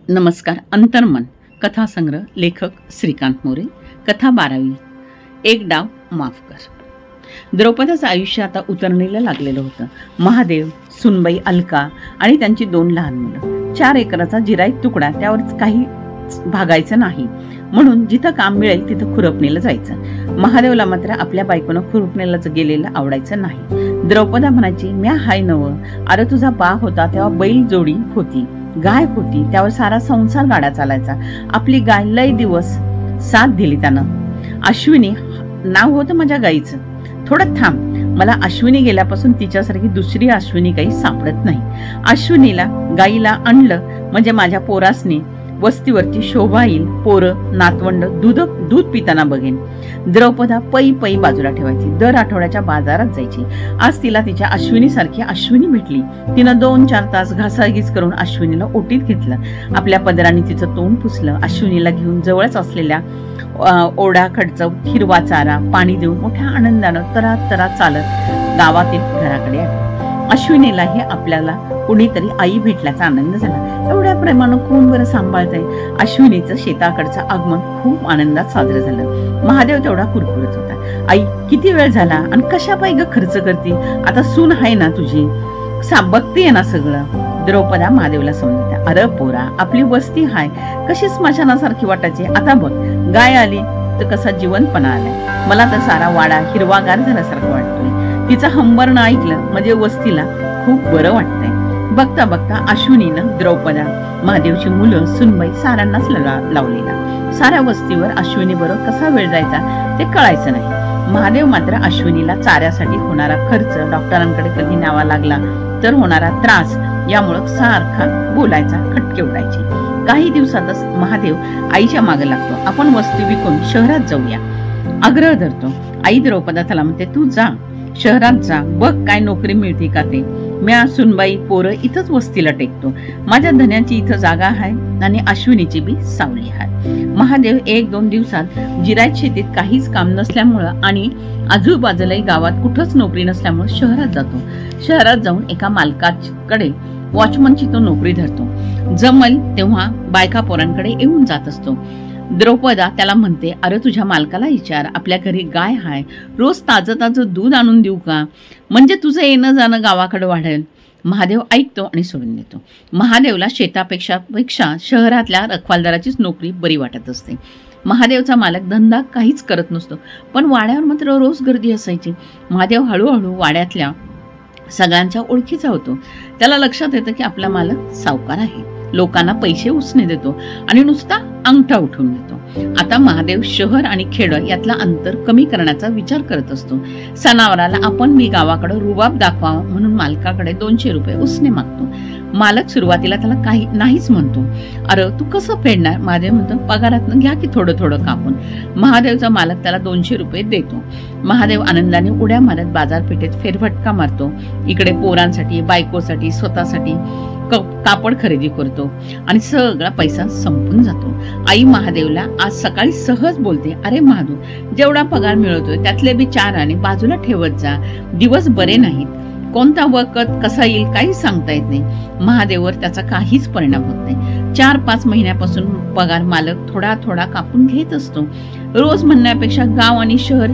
नमस्कार. अंतर्मन कथासंग्रह. लेखक श्रीकांत मोरे. कथा 12वी. एक डाव माफ कर. द्रौपदाचं आयुष्य आता उतरणीला लागलेलं होतं. महादेव, सुनबाई अलका आणि त्यांची 2 लहान मुलं. 4 एकराचा जिरायत तुकडा, त्यावर काही भागायचं नाही म्हणून जिथं काम मिळेल तिथं खुरपणीला जायचं. महादेवला मात्र आपल्या बायकोनं खुरपणीला गेलेलं आवडायचं नाही. द्रौपदा म्हणायची, म्या हाय नव, अरे तुझा बा होता तेव्हा बैल जोडी होती, गाय होती, त्यावर सारा संसार गाडा चालायचा. आपली गाय लय दिवस साथ दिली त्यानं. अश्विनी नाव होतं माझ्या गाईचं. थोडं थांब, मला अश्विनी गेल्यापासून तिच्यासारखी दुसरी अश्विनी काही सापडत नाही. अश्विनीला गाईला आणलं म्हणजे माझ्या पोरासनी वस्तीवरची शोभा येईल. पोरं नातवंड दूध पिताना बघेन. द्रौपदा पै बाजूला ठेवायची. दर आठवड्याच्या बाजारात जायची. आज तिला तिच्या अश्विनी सारखी अश्विनी भेटली. तिनं 2-4 तास घासाघीस करून अश्विनीला ओटीत घेतलं. आपल्या पदराने तिचं तोंड पुसलं. अश्विनीला घेऊन जवळच असलेल्या ओढ्याकडचं हिरवा चारा पाणी देऊन मोठ्या आनंदानं तरा चालत गावातील घराकडे आली. अश्विनीलाही आपल्याला कुणीतरी आई भेटल्याचा आनंद झाला. एवढ्या प्रेमानं कोण बरं सांभाळतंय. अश्विनीचं शेताकडचं आगमन खूप आनंदात साजरं झालं. महादेव तेवढा कुरकुरत होता. आई, किती वेळ झाला आणि कशा पायी खर्च करते, आता सून आहे ना तुझी, बघतीये ना सगळं. द्रौपदा महादेवला समजते, अरे पोरा, आपली वस्ती हाय, कशी स्मशानासारखी वाटायची. आता बघ, गाय आली तर कसा जिवंतपणा आलाय. मला तर सारा वाडा हिरवागार झाल्यासारखं वाटतोय. तिचं हंबरणं ऐकलं म्हणजे वस्तीला खूप बरं वाटतंय. बघता बघता अश्विनीनं द्रौपदा, महादेवची मुलं, सुनबाई साऱ्यांनाच लावलेला. साऱ्या वस्तीवर अश्विनी बरोबर कसा वेळ जायचा ते कळायचं नाही. महादेव मात्र अश्विनीला चाऱ्यासाठी होणारा खर्च, डॉक्टरांकडे कधी न्यावा लागला तर होणारा त्रास यामुळं सारखा बोलायचा, खटके उडायचे. काही दिवसातच महादेव आईच्या मागे लागतो. आपण वस्ती विकून शहरात जाऊया, आग्रह धरतो. आई द्रौपदा त्याला म्हणते, तू जा, शहरात जा, बघ काय नोकरी मिळते का ते. म्या, सुनबाई, पोरं इथंच वस्तीला टेकतो. माझ्या धन्याची इथं जागा आहे आणि अश्विनीची बी सावली आहे. महादेव 1-2 दिवसात जिरायत शेतीत काहीच काम नसल्यामुळं आणि आजूबाजूलाही गावात कुठंच नोकरी नसल्यामुळे शहरात जातो. शहरात जाऊन एका मालकाकडे वॉचमनची तो नोकरी धरतो. जमल तेव्हा बायका पोरांकडे येऊन जात असतो. द्रौपदा त्याला म्हणते, अरे तुझ्या मालकाला विचार, आपल्या घरी गाय हाय, रोज ताजं दूध आणून देऊ का, म्हणजे तुझं येणं जाणं गावाकडे वाढेल. महादेव ऐकतो आणि सोडून देतो. महादेवला शेतापेक्षा शहरातल्या रखवालदाराचीच नोकरी बरी वाटत असते. महादेवचा मालक धंदा काहीच करत नसतो, पण वाड्यावर मात्र रोज गर्दी असायची. महादेव हळूहळू वाड्यातल्या सगळ्यांच्या ओळखीचा होतो. त्याला लक्षात येतं की आपला मालक सावकार आहे, लोकांना पैसे उसने देतो आणि नुसता अंगठा उठवून देतो. आता महादेव शहर आणि खेड यातला अंतर कमी करण्याचा विचार करत असतो. सणावाराला आपण मी गावाकडे रुबाब दाखवावा म्हणून मालकाकडे 200 रुपये उसने मागतो. मालक सुरुवातीला त्याला काही नाहीच म्हणतो. अरे तू कसं फेडणार. महादेव म्हणतो, पगारातनं घ्या की थोडं कापून. महादेवचा मालक त्याला 200 रुपये देतो. महादेव आनंदाने उड्या मारत बाजारपेठेत फेरफटका मारतो. इकडे पोरांसाठी, बायकोसाठी, स्वतःसाठी कापड खरेदी करतो आणि सगळा पैसा संपून जातो. आई महादेवला आज सकाळी सहज बोलते, अरे महादेव, जेवढा पगार मिळतोय त्यातले बी 4 आणे बाजूला ठेवत जा. दिवस बरे नाहीत, कोणता वखत कसा येईल काही सांगता येत नाही. महादेववर त्याचा काहीच परिणाम होत नाही. 4-5 महिन्यापासून पगार मालक थोडा कापून घेत असतो. रोज म्हणण्यापेक्षा गाव आणि शहर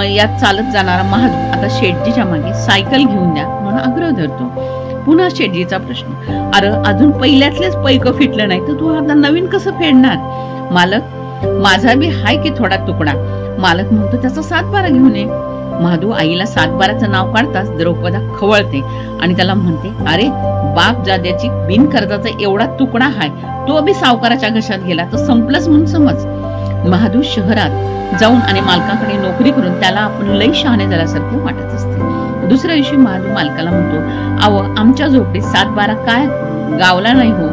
यात चालत जाणारा महादेव आता शेटजीच्या मागे सायकल घेऊन द्या म्हणून आग्रह धरतो. पुन्हा शेटजीचा प्रश्न, अरे अजून पहिल्यातलेच पैक फिटलं नाही तर तू आता नवीन कसं फेडणार. मालक, माझा बी हाय की थोडा तुकडा. मालक म्हणतो, त्याचा 7-12 घेऊन ये. महादेव आईला 7-12चं नाव काढताच द्रौपदा खवळते आणि त्याला म्हणते, अरे बाप जाद्याची बिनकर्जाचा एवढा तुकडा हाय, तो बी सावकाराच्या घशात गेला तर संपलंच म्हणून समज. महादेव शहरात जाऊन आणि मालकाकडे नोकरी करून त्याला आपण लई शहाणे झाल्यासारखे वाटत असते. दुसऱ्या दिवशी महादेव मालकाला म्हणतो, अव आमच्या झोपडीत 7-12 काय गावला नाही हो,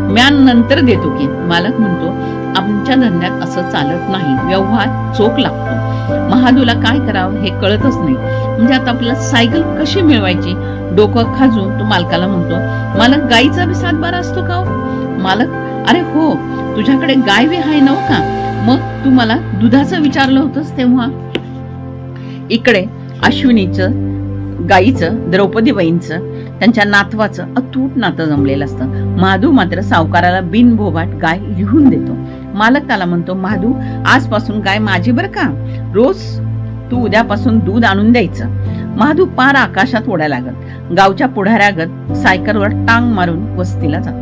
म्या नंतर देतो की. मालक म्हणतो, आमच्या धंद्यात असं चालत नाही, व्यवहार चोख लागतो. महादेवला काय करावं हे कळतच नाही. म्हणजे आता आपल्याला सायकल कशी मिळवायची डोकं खाजून तो मालकाला म्हणतो, मालक गाईचा बी 7-12 असतो का हो. मालक, अरे हो, तुझ्याकडे गाय बी आहे नव का, मग तू मला दुधाचं विचारलं होतंस तेव्हा. इकडे अश्विनीचं, गाईचं, द्रौपदीबाईंचं त्यांच्या नातवाचं अतूट नातं जमलेलं असतं. महादू मात्र सावकाराला बिनभोभाट गाय लिहून देतो. मालक त्याला म्हणतो, महादू, आजपासून गाय माझी बरं का, रोज तू उद्यापासून दूध आणून द्यायचं. महादू पार आकाशात उडायला लागत. गावच्या पुढाऱ्यागत सायकलवर टांग मारून वस्तीला जातो.